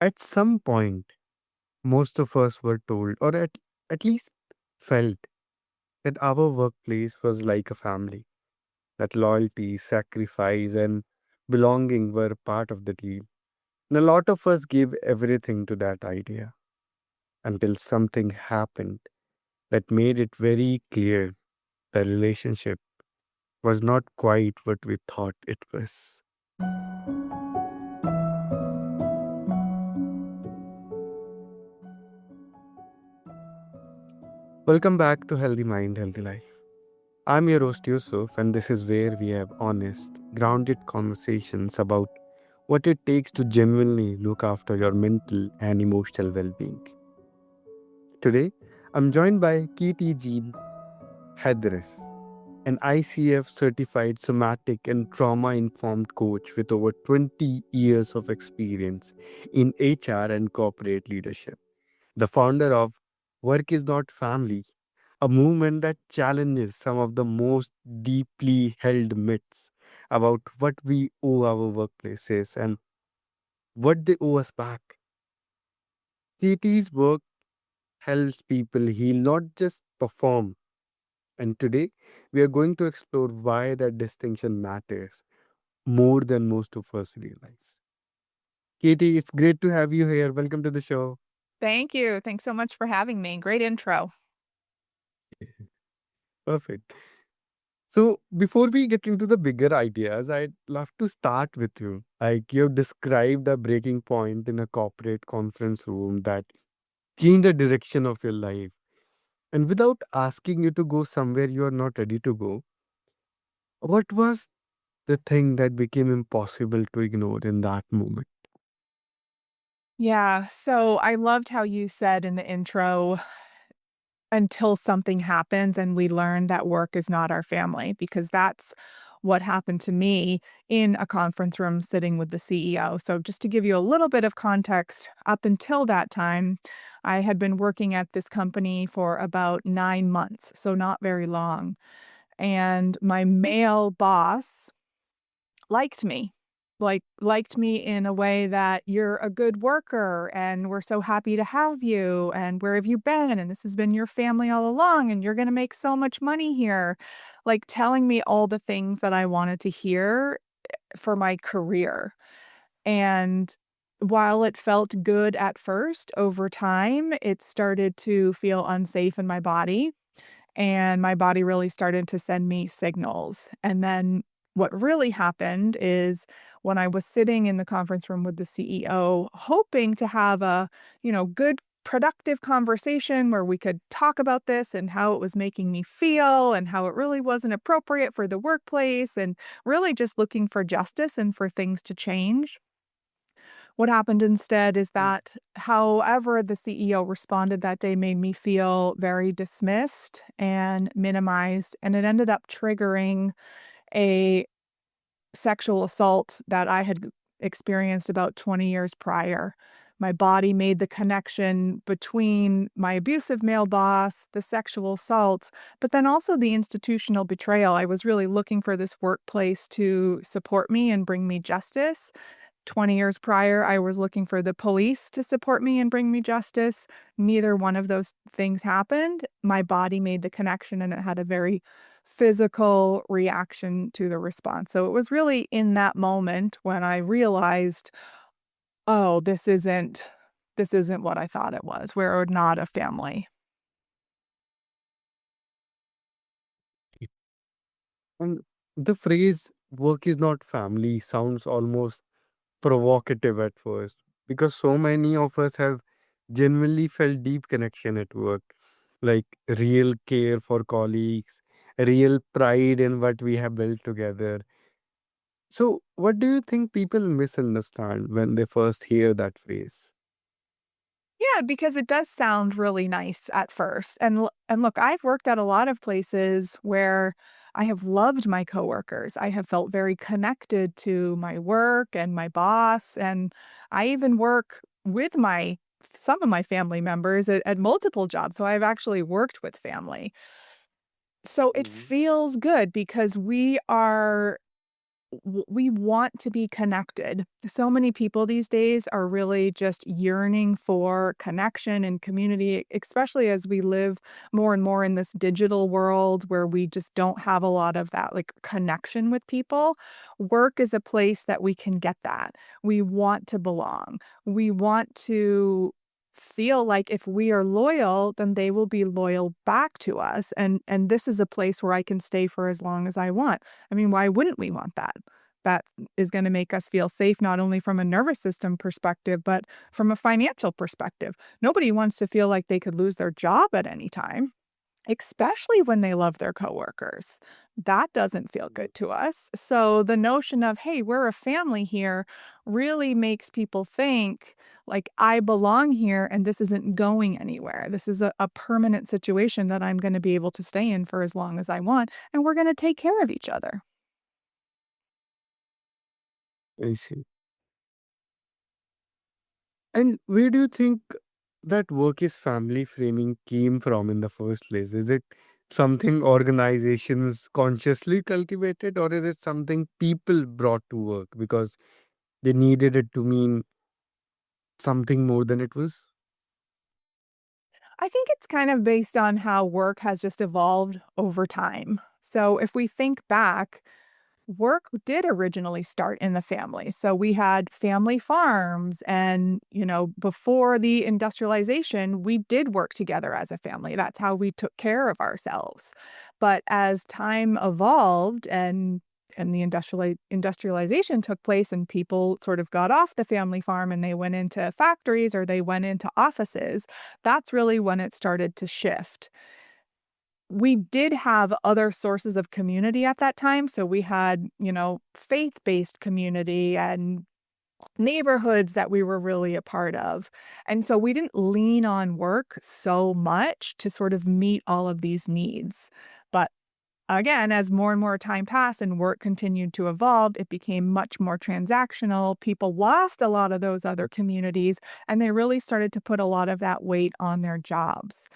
At some point, most of us were told, or at least felt, that our workplace was like a family, that loyalty, sacrifice, and belonging were part of the deal. And a lot of us gave everything to that idea until something happened that made it very clear the relationship was not quite what we thought it was. Welcome back to Healthy Mind, Healthy Life. I'm your host Yusuf, and this is where we have honest, grounded conversations about what it takes to genuinely look after your mental and emotional well being. Today, I'm joined by Katie Jean Hadiaris, an ICF certified somatic and trauma informed coach with over 20 years of experience in HR and corporate leadership, the founder of Work is Not Family, a movement that challenges some of the most deeply held myths about what we owe our workplaces and what they owe us back. Katie's work helps people heal, not just perform. And today, we are going to explore why that distinction matters more than most of us realize. Katie, it's great to have you here. Welcome to the show. Thank you. Thanks so much for having me. Great intro. Perfect. So, before we get into the bigger ideas, I'd love to start with you. Like, you've described a breaking point in a corporate conference room that changed the direction of your life. And without asking you to go somewhere you are not ready to go, what was the thing that became impossible to ignore in that moment? Yeah. So I loved how you said in the intro, until something happens and we learn that work is not our family, because that's what happened to me in a conference room sitting with the CEO. So, just to give you a little bit of context, up until that time, I had been working at this company for about 9 months, so not very long. And my male boss liked me in a way that you're a good worker and we're so happy to have you and where have you been and this has been your family all along and you're going to make so much money here, like telling me all the things that I wanted to hear for my career. And while it felt good at first, over time it started to feel unsafe in my body, and my body really started to send me signals. And then what really happened is when I was sitting in the conference room with the CEO, hoping to have a, good productive conversation where we could talk about this and how it was making me feel and how it really wasn't appropriate for the workplace and really just looking for justice and for things to change. What happened instead is Mm. that however the CEO responded that day made me feel very dismissed and minimized, and it ended up triggering a sexual assault that I had experienced about 20 years prior. My body made the connection between my abusive male boss, the sexual assault, but then also the institutional betrayal. I was really looking for this workplace to support me and bring me justice. 20 years prior, I was looking for the police to support me and bring me justice. Neither one of those things happened. My body made the connection and it had a very physical reaction to the response. So it was really in that moment when I realized, oh, this isn't what I thought it was. We're not a family. And the phrase work is not family sounds almost provocative at first because so many of us have genuinely felt deep connection at work, like real care for colleagues, real pride in what we have built together. So, what do you think people misunderstand when they first hear that phrase? Yeah, because it does sound really nice at first. And look, I've worked at a lot of places where I have loved my coworkers. I have felt very connected to my work and my boss, and I even work with my some of my family members at multiple jobs. So I've actually worked with family. So it Mhm. feels good because we are we want to be connected. So many people these days are really just yearning for connection and community, especially as we live more and more in this digital world where we just don't have a lot of that like connection with people. Work is a place that we can get that. We want to belong. We want to feel like if we are loyal, then they will be loyal back to us. And this is a place where I can stay for as long as I want. I mean, why wouldn't we want that? That is gonna make us feel safe, not only from a nervous system perspective, but from a financial perspective. Nobody wants to feel like they could lose their job at any time, especially when they love their coworkers. That doesn't feel good to us. So the notion of, "Hey, we're a family here," really makes people think, like, "I belong here, and this isn't going anywhere. This is a permanent situation that I'm gonna be able to stay in for as long as I want, and we're gonna take care of each other." I see. And where do you think that work is family framing came from in the first place? Is it something organizations consciously cultivated, or is it something people brought to work because they needed it to mean something more than it was? I think it's kind of based on how work has just evolved over time. So if we think back, work did originally start in the family. So we had family farms and, before the industrialization, we did work together as a family. That's how we took care of ourselves. But as time evolved and the industrialization took place and people sort of got off the family farm and they went into factories or they went into offices, that's really when it started to shift. We did have other sources of community at that time. So we had, faith-based community and neighborhoods that we were really a part of. And so we didn't lean on work so much to sort of meet all of these needs. But again, as more and more time passed and work continued to evolve, it became much more transactional. People lost a lot of those other communities, and they really started to put a lot of that weight on their jobs.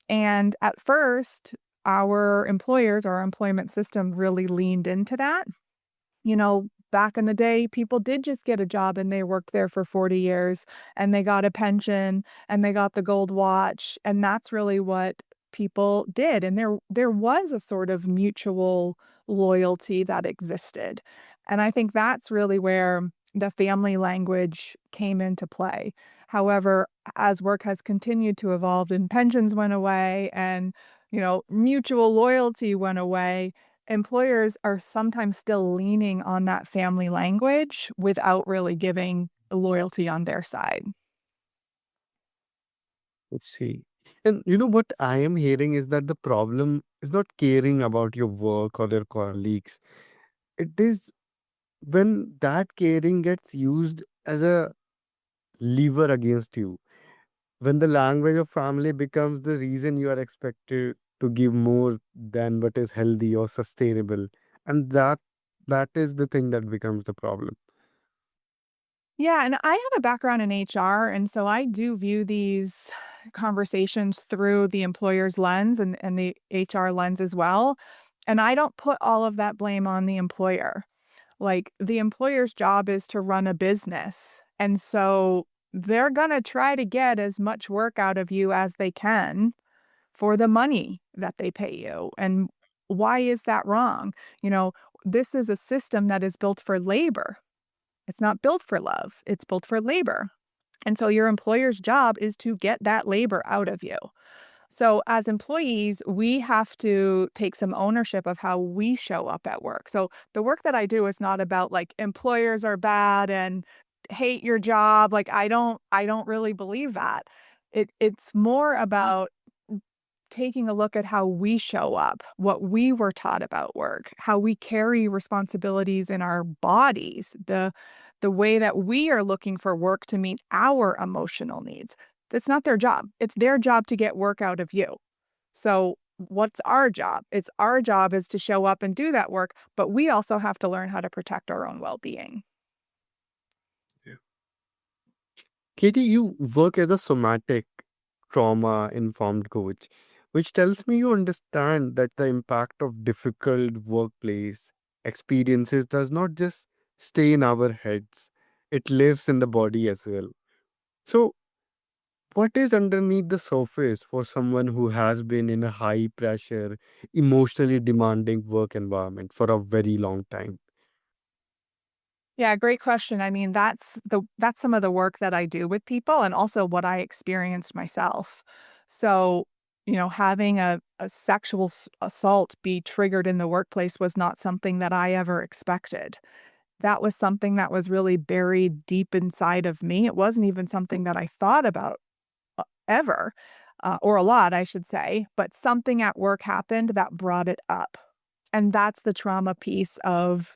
And at first, our employers, our employment system really leaned into that. Back in the day, people did just get a job and they worked there for 40 years and they got a pension and they got the gold watch. And that's really what people did. And there was a sort of mutual loyalty that existed. And I think that's really where the family language came into play. However, as work has continued to evolve and pensions went away and, mutual loyalty went away, employers are sometimes still leaning on that family language without really giving loyalty on their side. Let's see. And you know what I am hearing is that the problem is not caring about your work or your colleagues. It is when that caring gets used as a lever against you. When the language of family becomes the reason you are expected to give more than what is healthy or sustainable. And that is the thing that becomes the problem. Yeah, and I have a background in HR, and so I do view these conversations through the employer's lens and the HR lens as well. And I don't put all of that blame on the employer. Like, the employer's job is to run a business, and so they're gonna try to get as much work out of you as they can for the money that they pay you, and why is that wrong? You know, this is a system that is built for labor. It's not built for love, it's built for labor, and so your employer's job is to get that labor out of you. So, as employees, we have to take some ownership of how we show up at work. So, the work that I do is not about like employers are bad and hate your job. Like I don't really believe that. It's more about taking a look at how we show up, what we were taught about work, how we carry responsibilities in our bodies, the way that we are looking for work to meet our emotional needs. It's not their job. It's their job to get work out of you. So what's our job? It's our job is to show up and do that work, but we also have to learn how to protect our own well-being. Yeah. Katie, you work as a somatic trauma informed coach, which tells me you understand that the impact of difficult workplace experiences does not just stay in our heads, it lives in the body as well. So, what is underneath the surface for someone who has been in a high pressure, emotionally demanding work environment for a very long time? Yeah, great question. I mean, that's some of the work that I do with people and also what I experienced myself. So, having a sexual assault be triggered in the workplace was not something that I ever expected. That was something that was really buried deep inside of me. It wasn't even something that I thought about ever, or a lot, I should say, but something at work happened that brought it up. And that's the trauma piece of,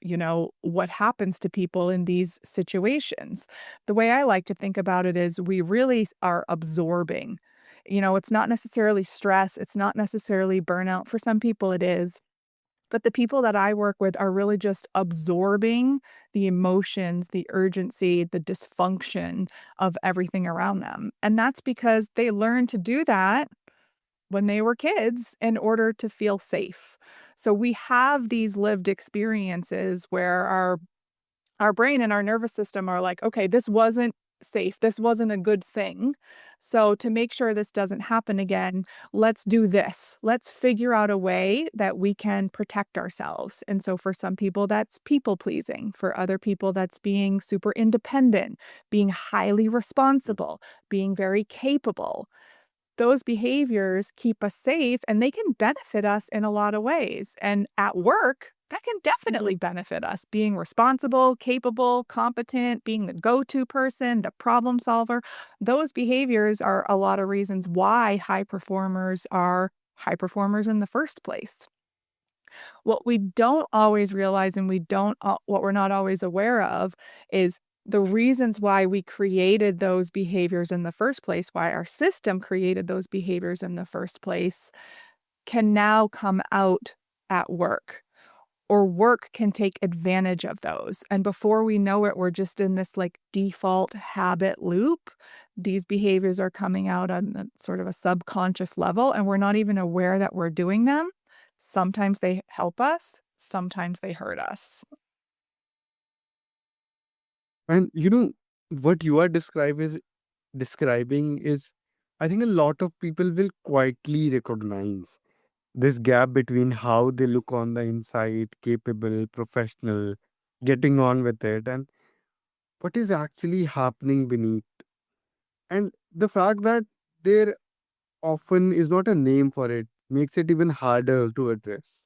what happens to people in these situations. The way I like to think about it is we really are absorbing. It's not necessarily stress, it's not necessarily burnout. For some people, it is. But the people that I work with are really just absorbing the emotions, the urgency, the dysfunction of everything around them. And that's because they learned to do that when they were kids in order to feel safe. So we have these lived experiences where our brain and our nervous system are like, okay, this wasn't safe. This wasn't a good thing. So, to make sure this doesn't happen again, let's do this. Let's figure out a way that we can protect ourselves. And so, for some people, that's people pleasing. For other people, that's being super independent, being highly responsible, being very capable. Those behaviors keep us safe and they can benefit us in a lot of ways. And at work, that can definitely benefit us being responsible, capable, competent, being the go to person, the problem solver. Those behaviors are a lot of reasons why high performers are high performers in the first place. What we don't always realize and what we're not always aware of is the reasons why we created those behaviors in the first place, why our system created those behaviors in the first place, can now come out at work, or work can take advantage of those. And before we know it, we're just in this like default habit loop. These behaviors are coming out on sort of a subconscious level, and we're not even aware that we're doing them. Sometimes they help us, sometimes they hurt us. And what you are describing is, I think a lot of people will quietly recognize this gap between how they look on the inside, capable, professional, getting on with it, and what is actually happening beneath. And the fact that there often is not a name for it makes it even harder to address.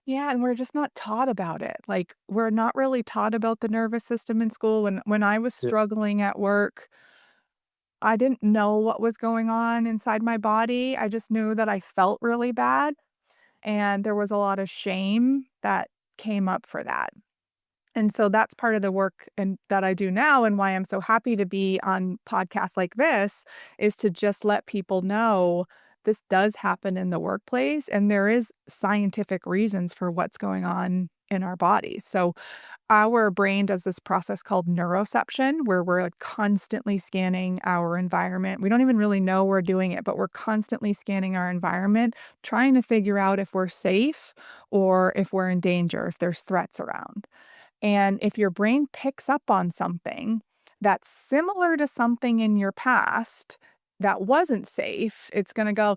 Yeah, and we're just not taught about it. Like, we're not really taught about the nervous system in school. When I was Yeah. struggling at work, I didn't know what was going on inside my body. I just knew that I felt really bad, and there was a lot of shame that came up for that. And so that's part of the work and that I do now, and why I'm so happy to be on podcasts like this is to just let people know this does happen in the workplace and there is scientific reasons for what's going on in our bodies. So our brain does this process called neuroception, where we're like constantly scanning our environment. We don't even really know we're doing it, but we're constantly scanning our environment, trying to figure out if we're safe or if we're in danger, if there's threats around. And if your brain picks up on something that's similar to something in your past that wasn't safe, it's going to go,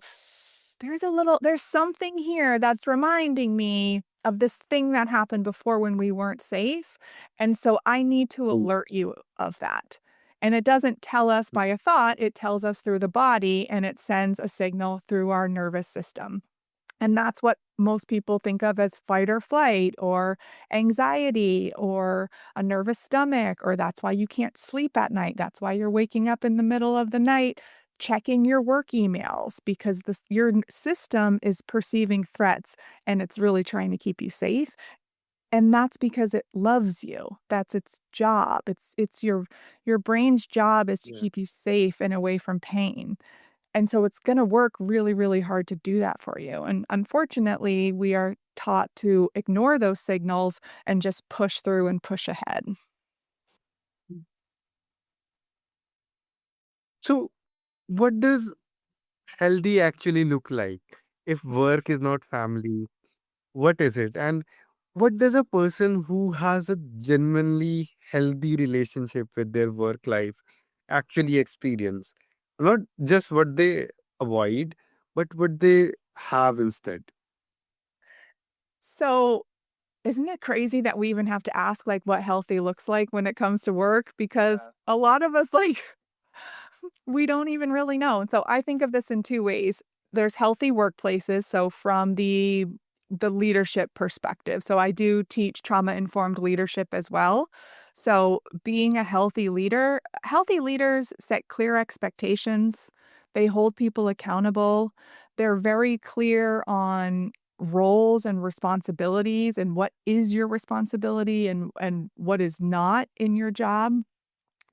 there's something here that's reminding me of this thing that happened before when we weren't safe. And so I need to Mm. alert you of that. And it doesn't tell us by a thought, it tells us through the body and it sends a signal through our nervous system. And that's what most people think of as fight or flight or anxiety or a nervous stomach, or that's why you can't sleep at night. That's why you're waking up in the middle of the night checking your work emails because your system is perceiving threats and it's really trying to keep you safe. And that's because it loves you. That's its job. It's your brain's job is to Yeah. keep you safe and away from pain. And so it's gonna work really, really hard to do that for you, and unfortunately, we are taught to ignore those signals and just push through and push ahead. So, what does healthy actually look like? If work is not family, what is it? And What does a person who has a genuinely healthy relationship with their work life actually experience? Not just what they avoid, but what they have instead. So, isn't it crazy that we even have to ask, like, what healthy looks like when it comes to work? Because a lot of us, like, we don't even really know. And so I think of this in 2 ways. There's healthy workplaces, so from the leadership perspective. So I do teach trauma-informed leadership as well. So being a healthy leaders set clear expectations. They hold people accountable. They're very clear on roles and responsibilities and what is your responsibility and what is not in your job.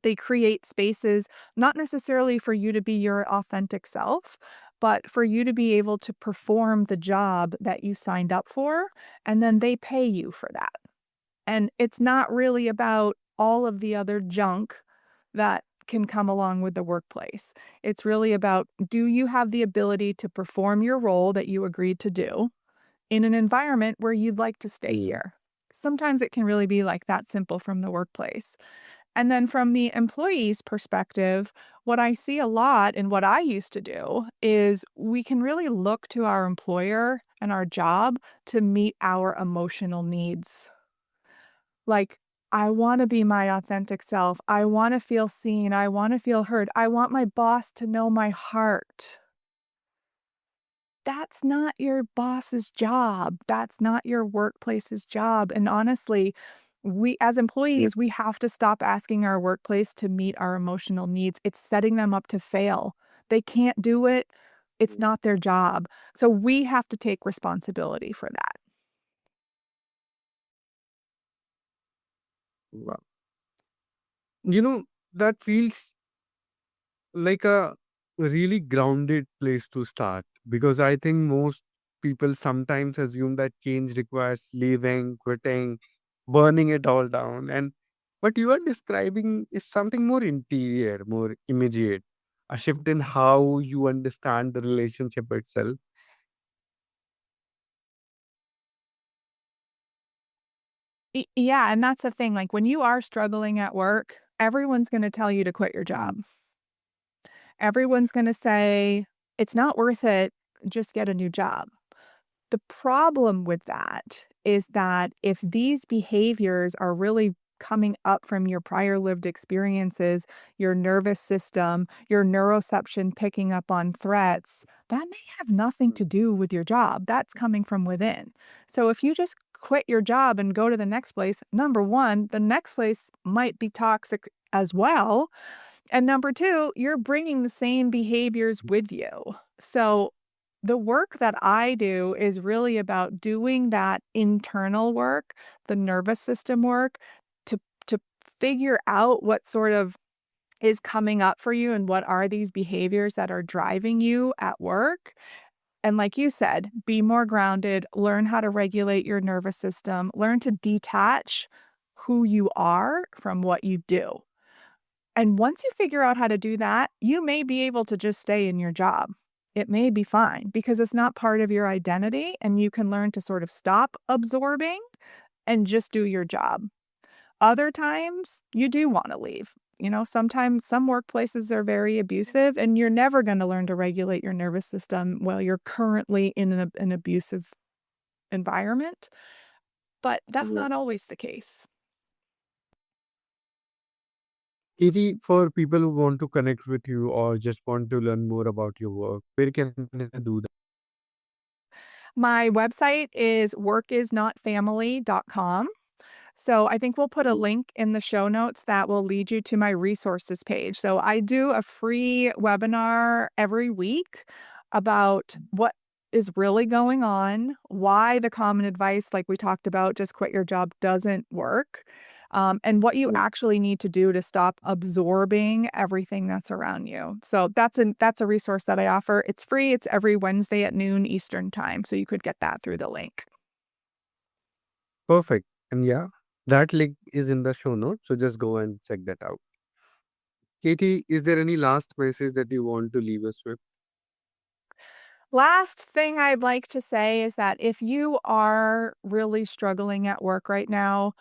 They create spaces not necessarily for you to be your authentic self, but for you to be able to perform the job that you signed up for, and then they pay you for that. And it's not really about all of the other junk that can come along with the workplace. It's really about, do you have the ability to perform your role that you agreed to do in an environment where you'd like to stay Mm. here? Sometimes it can really be like that simple from the workplace. And then from the employee's perspective, what I see a lot and what I used to do is we can really look to our employer and our job to meet our emotional needs. Like, I want to be my authentic self. I want to feel seen. I want to feel heard. I want my boss to know my heart. That's not your boss's job. That's not your workplace's job. And honestly, we as Yep. employees, we have to stop asking our workplace to meet our emotional needs. It's setting them up to fail. They can't do it. It's not their job. So we have to take responsibility for that. Wow. You know, that feels like a really grounded place to start because I think most people sometimes assume that change requires leaving, quitting, burning it all down. And what you are describing is something more interior, more immediate, a shift in how you understand the relationship itself. Yeah, and that's the thing. Like when you are struggling at work, everyone's going to tell you to quit your Mm. job. Everyone's going to say, it's not worth it. Just get a new job. The problem with that is that if these behaviors are really coming up from your prior lived experiences, your nervous system, your neuroception picking up on threats, that may have nothing to do with your job. That's coming from within. So if you just quit your job and go to the next place, number one, the next place might be toxic as well. And number 2, you're bringing the same behaviors with you. So the work that I do is really about doing that internal work, the nervous system work to figure out what sort of is coming up for you and what are these behaviors that are driving you at work. And like you said, be more grounded, learn how to regulate your nervous system, learn to detach who you are from what you do. And once you figure out how to do that, you may be able to just stay in your job. It may be fine because it's not part of your identity and you can learn to sort of stop absorbing and just do your job. Other times, you do want to leave. Sometimes some workplaces are very abusive and you're never going to learn to regulate your nervous system while you're currently in an abusive environment, but that's Yeah. not always the case. Katie, for people who want to connect with you or just want to learn more about your work, where can they do that? My website is workisnotfamily.com. So I think we'll put a link in the show notes that will lead you to my resources page. So I do a free webinar every week about what is really going on, why the common advice, like we talked about, just quit your job doesn't work, and what you actually need to do to stop absorbing everything that's around you. So that's a resource that I offer. It's free. It's every Wednesday at noon Eastern time. So you could get that through the link. Perfect. And yeah, that link is in the show notes. So just go and check that out. Katie, is there any last message that you want to leave us with? Last thing I'd like to say is that if you are really struggling at work right now,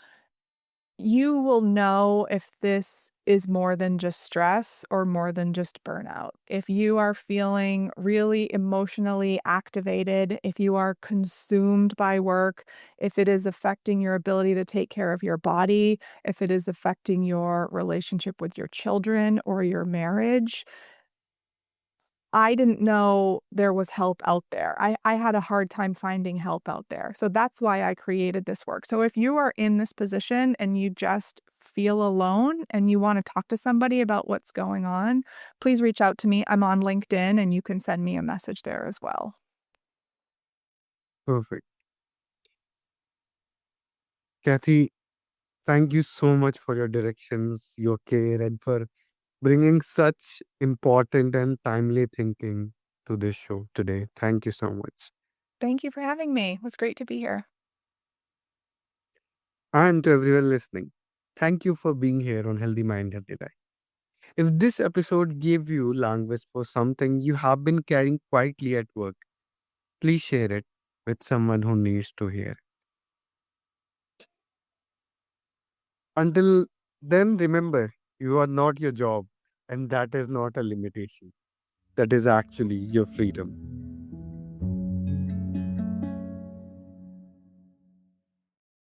you will know if this is more than just stress or more than just burnout. If you are feeling really emotionally activated, if you are consumed by work, if it is affecting your ability to take care of your body, if it is affecting your relationship with your children or your marriage, I didn't know there was help out there. I had a hard time finding help out there. So that's why I created this work. So if you are in this position and you just feel alone and you want to talk to somebody about what's going on, please reach out to me. I'm on LinkedIn and you can send me a message there as well. Perfect. Kathy, thank you so much for your directions, your care, and for bringing such important and timely thinking to this show today. Thank you so much. Thank you for having me. It was great to be here. And to everyone listening, thank you for being here on Healthy Mind, Healthy Life. If this episode gave you language for something you have been carrying quietly at work, please share it with someone who needs to hear. Until then, remember, you are not your job, and that is not a limitation. That is actually your freedom.